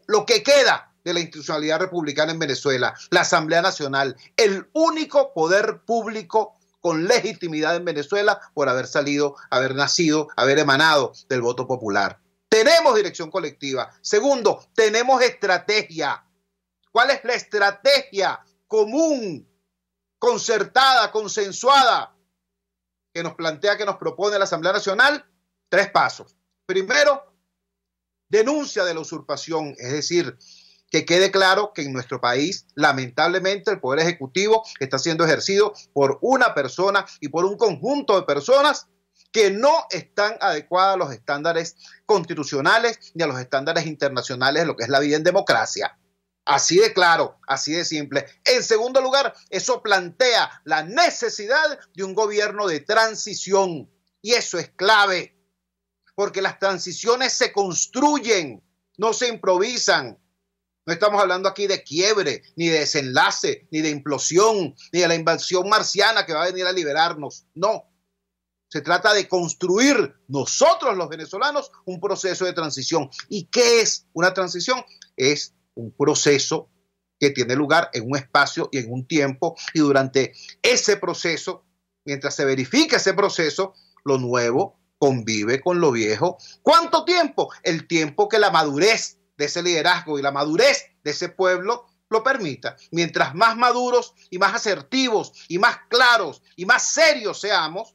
lo que queda de la institucionalidad republicana en Venezuela, la Asamblea Nacional, el único poder público con legitimidad en Venezuela por haber nacido, haber emanado del voto popular. Tenemos dirección colectiva. Segundo, tenemos estrategia. ¿Cuál es la estrategia común, concertada, consensuada que nos plantea, que nos propone la Asamblea Nacional? 3 pasos. Primero, denuncia de la usurpación, es decir, que quede claro que en nuestro país, lamentablemente, el Poder Ejecutivo está siendo ejercido por una persona y por un conjunto de personas que no están adecuadas a los estándares constitucionales ni a los estándares internacionales de lo que es la vida en democracia. Así de claro, así de simple. En segundo lugar, eso plantea la necesidad de un gobierno de transición. Y eso es clave, porque las transiciones se construyen, no se improvisan. No estamos hablando aquí de quiebre, ni de desenlace, ni de implosión, ni de la invasión marciana que va a venir a liberarnos. No. Se trata de construir nosotros los venezolanos un proceso de transición. ¿Y qué es una transición? Es un proceso que tiene lugar en un espacio y en un tiempo, y durante ese proceso, mientras se verifica ese proceso, lo nuevo convive con lo viejo. ¿Cuánto tiempo? El tiempo que la madurez de ese liderazgo y la madurez de ese pueblo lo permita. Mientras más maduros y más asertivos y más claros y más serios seamos,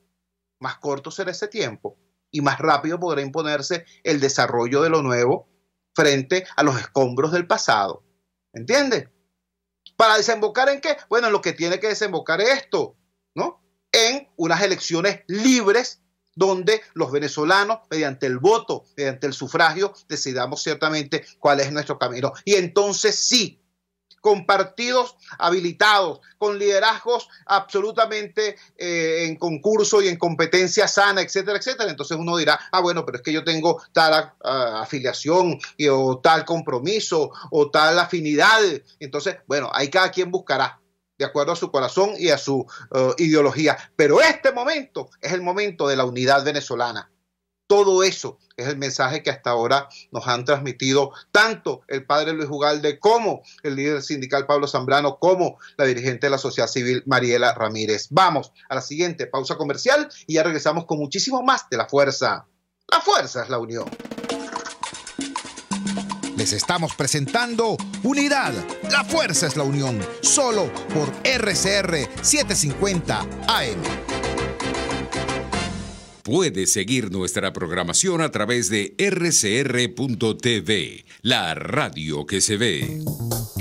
más corto será ese tiempo y más rápido podrá imponerse el desarrollo de lo nuevo frente a los escombros del pasado. ¿Entiendes? ¿Para desembocar en qué? Bueno, en lo que tiene que desembocar esto, ¿no? En unas elecciones libres donde los venezolanos, mediante el voto, mediante el sufragio, decidamos ciertamente cuál es nuestro camino. Y entonces sí, con partidos habilitados, con liderazgos absolutamente en concurso y en competencia sana, etcétera, etcétera. Entonces uno dirá, bueno, pero es que yo tengo tal afiliación o tal compromiso o tal afinidad. Entonces, bueno, ahí cada quien buscará de acuerdo a su corazón y a su ideología. Pero este momento es el momento de la unidad venezolana. Todo eso es el mensaje que hasta ahora nos han transmitido tanto el padre Luis Ugalde como el líder sindical Pablo Zambrano, como la dirigente de la sociedad civil Mariela Ramírez. Vamos a la siguiente pausa comercial y ya regresamos con muchísimo más de La Fuerza. La fuerza es la unión. Les estamos presentando Unidad, la fuerza es la unión, solo por RCR 750 AM. Puedes seguir nuestra programación a través de rcr.tv, la radio que se ve.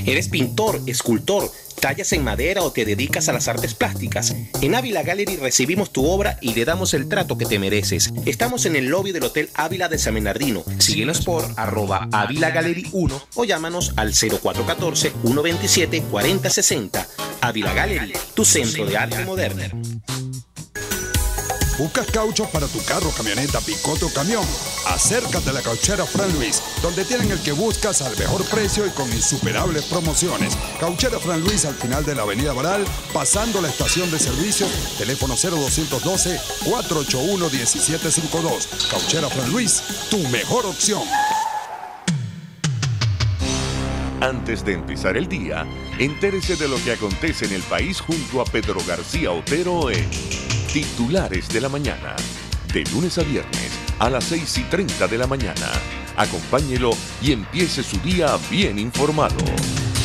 ¿Eres pintor, escultor, tallas en madera o te dedicas a las artes plásticas? En Ávila Gallery recibimos tu obra y le damos el trato que te mereces. Estamos en el lobby del Hotel Ávila de San Bernardino. Síguenos por @Ávila Gallery 1 o llámanos al 0414-127-4060. Ávila Gallery, tu centro de arte moderno. ¿Buscas cauchos para tu carro, camioneta, picote o camión? Acércate a la Cauchera Fran Luis, donde tienen el que buscas al mejor precio y con insuperables promociones. Cauchera Fran Luis al final de la Avenida Baral, pasando la estación de servicio, teléfono 0212-481-1752. Cauchera Fran Luis, tu mejor opción. Antes de empezar el día, entérese de lo que acontece en el país junto a Pedro García Otero en Titulares de la Mañana, de lunes a viernes a las 6:30 de la mañana. Acompáñelo y empiece su día bien informado.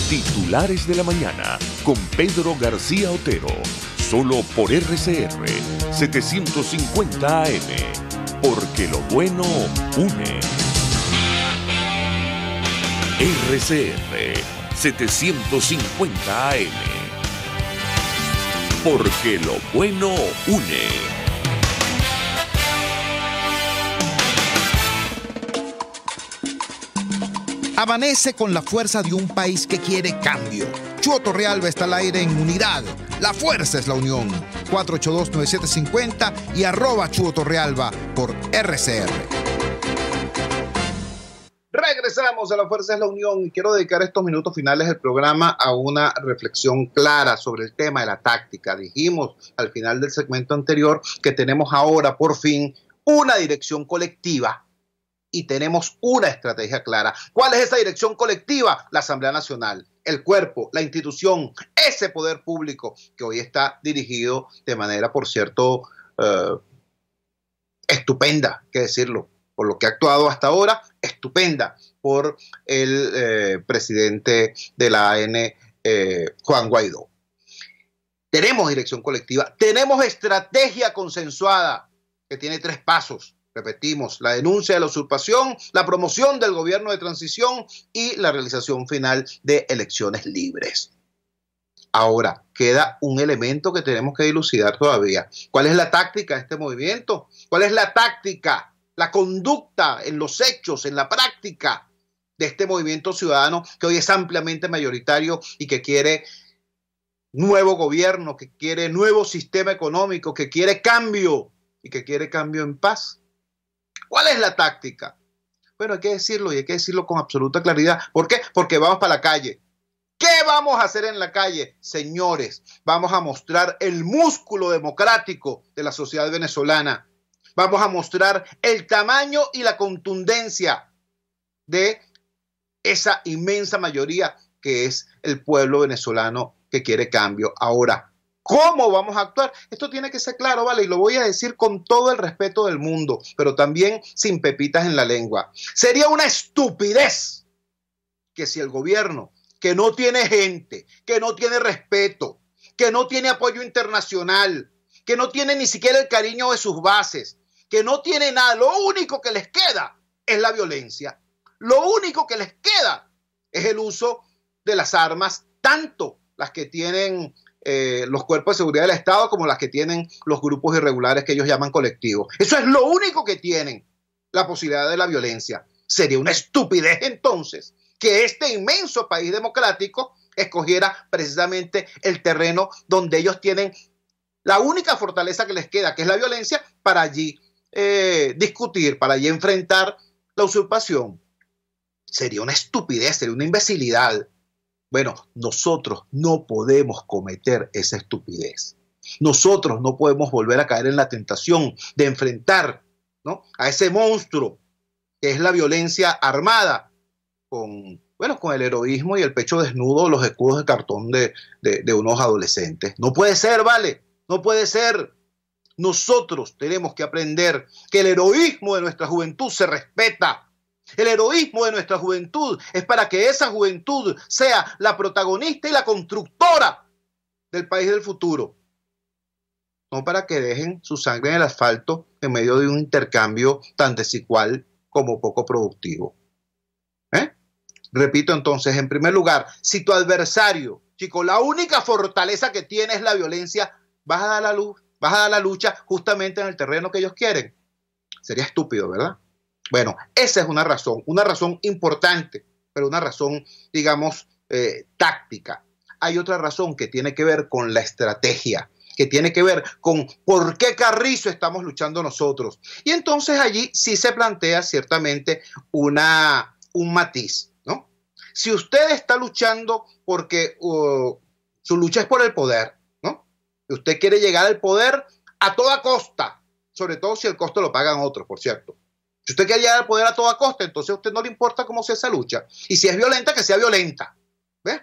Titulares de la Mañana con Pedro García Otero, solo por RCR 750 AM, porque lo bueno une. RCR 750 AM, porque lo bueno une. Amanece con la fuerza de un país que quiere cambio. Chuo Torrealba está al aire en Unidad. La fuerza es la unión. 482-9750 y @Chuo Torrealba por RCR. Regresamos a La Fuerza es la Unión y quiero dedicar estos minutos finales del programa a una reflexión clara sobre el tema de la táctica. Dijimos al final del segmento anterior que tenemos ahora por fin una dirección colectiva y tenemos una estrategia clara. ¿Cuál es esa dirección colectiva? La Asamblea Nacional, el cuerpo, la institución, ese poder público que hoy está dirigido de manera, por cierto, estupenda, hay que decirlo, por lo que ha actuado hasta ahora, estupenda, por el presidente de la AN, Juan Guaidó. Tenemos dirección colectiva, tenemos estrategia consensuada que tiene 3 pasos. Repetimos, la denuncia de la usurpación, la promoción del gobierno de transición y la realización final de elecciones libres. Ahora, queda un elemento que tenemos que dilucidar todavía. ¿Cuál es la táctica de este movimiento? ¿Cuál es la táctica? La conducta en los hechos, en la práctica de este movimiento ciudadano que hoy es ampliamente mayoritario y que quiere nuevo gobierno, que quiere nuevo sistema económico, que quiere cambio y que quiere cambio en paz. ¿Cuál es la táctica? Bueno, hay que decirlo y hay que decirlo con absoluta claridad. ¿Por qué? Porque vamos para la calle. ¿Qué vamos a hacer en la calle? Señores, vamos a mostrar el músculo democrático de la sociedad venezolana. Vamos a mostrar el tamaño y la contundencia de esa inmensa mayoría que es el pueblo venezolano que quiere cambio. Ahora, ¿Cómo vamos a actuar? Esto tiene que ser claro, ¿vale? Y lo voy a decir con todo el respeto del mundo, pero también sin pepitas en la lengua. Sería una estupidez que si el gobierno, que no tiene gente, que no tiene respeto, que no tiene apoyo internacional, que no tiene ni siquiera el cariño de sus bases, que no tiene nada, lo único que les queda es la violencia. Lo único que les queda es el uso de las armas, tanto las que tienen los cuerpos de seguridad del Estado como las que tienen los grupos irregulares que ellos llaman colectivos. Eso es lo único que tienen, la posibilidad de la violencia. Sería una estupidez entonces que este inmenso país democrático escogiera precisamente el terreno donde ellos tienen la única fortaleza que les queda, que es la violencia, para allí discutir, para allí enfrentar la usurpación. Sería una estupidez, sería una imbecilidad. Bueno, nosotros no podemos cometer esa estupidez. Nosotros no podemos volver a caer en la tentación de enfrentar, ¿no?, a ese monstruo que es la violencia armada con el heroísmo y el pecho desnudo, los escudos de cartón de unos adolescentes. No puede ser, ¿vale? No puede ser. Nosotros tenemos que aprender que el heroísmo de nuestra juventud se respeta. El heroísmo de nuestra juventud es para que esa juventud sea la protagonista y la constructora del país del futuro. No para que dejen su sangre en el asfalto en medio de un intercambio tan desigual como poco productivo. Repito entonces, en primer lugar, si tu adversario, chico, la única fortaleza que tiene es la violencia, vas a dar la lucha justamente en el terreno que ellos quieren. Sería estúpido, ¿verdad? Bueno, esa es una razón importante, pero una razón, digamos, táctica. Hay otra razón que tiene que ver con la estrategia, que tiene que ver con por qué carrizo estamos luchando nosotros. Y entonces allí sí se plantea ciertamente un matiz, ¿no? Si usted está luchando porque su lucha es por el poder, ¿no? Y usted quiere llegar al poder a toda costa, sobre todo si el costo lo pagan otros, por cierto. Si usted quiere llegar al poder a toda costa, entonces a usted no le importa cómo sea esa lucha. Y si es violenta, que sea violenta. ¿Ves?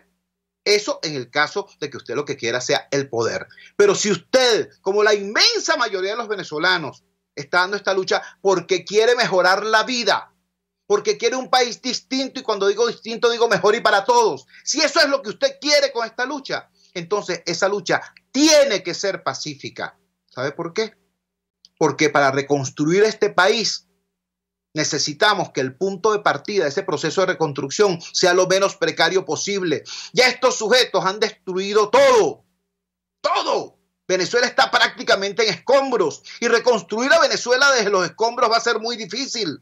Eso en el caso de que usted lo que quiera sea el poder. Pero si usted, como la inmensa mayoría de los venezolanos, está dando esta lucha porque quiere mejorar la vida, porque quiere un país distinto, y cuando digo distinto digo mejor y para todos. Si eso es lo que usted quiere con esta lucha, entonces esa lucha tiene que ser pacífica. ¿Sabe por qué? Porque para reconstruir este país necesitamos que el punto de partida de ese proceso de reconstrucción sea lo menos precario posible. Ya estos sujetos han destruido todo. Todo. Venezuela está prácticamente en escombros y reconstruir a Venezuela desde los escombros va a ser muy difícil.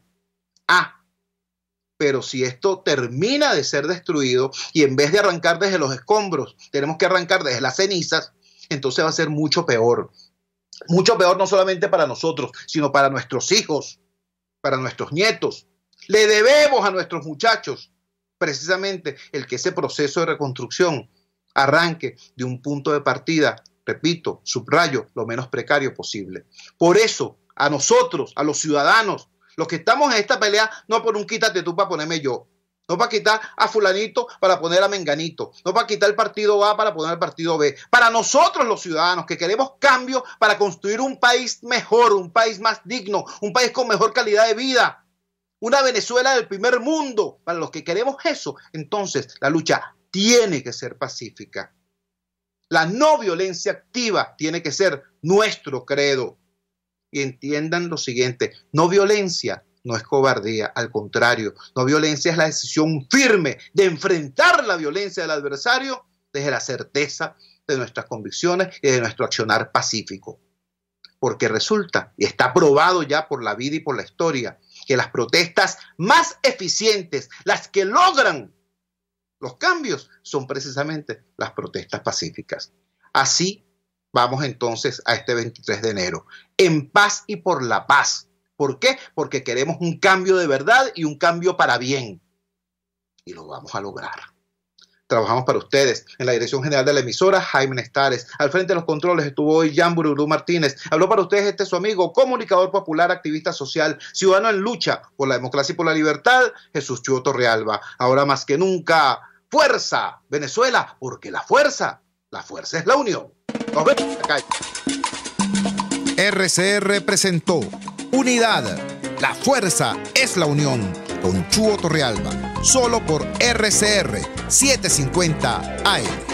Pero si esto termina de ser destruido y en vez de arrancar desde los escombros tenemos que arrancar desde las cenizas, entonces va a ser mucho peor. Mucho peor no solamente para nosotros, sino para nuestros hijos, para nuestros nietos. Le debemos a nuestros muchachos precisamente el que ese proceso de reconstrucción arranque de un punto de partida, repito, subrayo, lo menos precario posible. Por eso, a nosotros, a los ciudadanos, los que estamos en esta pelea, no por un quítate tú para ponerme yo, no para quitar a fulanito para poner a menganito, no para quitar el partido A para poner el partido B. Para nosotros los ciudadanos que queremos cambio para construir un país mejor, un país más digno, un país con mejor calidad de vida, una Venezuela del primer mundo, para los que queremos eso, entonces la lucha tiene que ser pacífica. La no violencia activa tiene que ser nuestro credo. Y entiendan lo siguiente, no violencia no es cobardía, al contrario, no violencia es la decisión firme de enfrentar la violencia del adversario desde la certeza de nuestras convicciones y de nuestro accionar pacífico. Porque resulta, y está probado ya por la vida y por la historia, que las protestas más eficientes, las que logran los cambios, son precisamente las protestas pacíficas. Así vamos entonces a este 23 de enero, en paz y por la paz. ¿Por qué? Porque queremos un cambio de verdad y un cambio para bien. Y lo vamos a lograr. Trabajamos para ustedes. En la dirección general de la emisora, Jaime Nestares. Al frente de los controles estuvo hoy Jan Bururú Martínez. Habló para ustedes su amigo, comunicador popular, activista social, ciudadano en lucha por la democracia y por la libertad, Jesús Chúo Torrealba. Ahora más que nunca, fuerza, Venezuela, porque la fuerza es la unión. Nos vemos en la calle. RCR presentó Unidad. La fuerza es la unión. Con Chuo Torrealba. Solo por RCR 750 AM.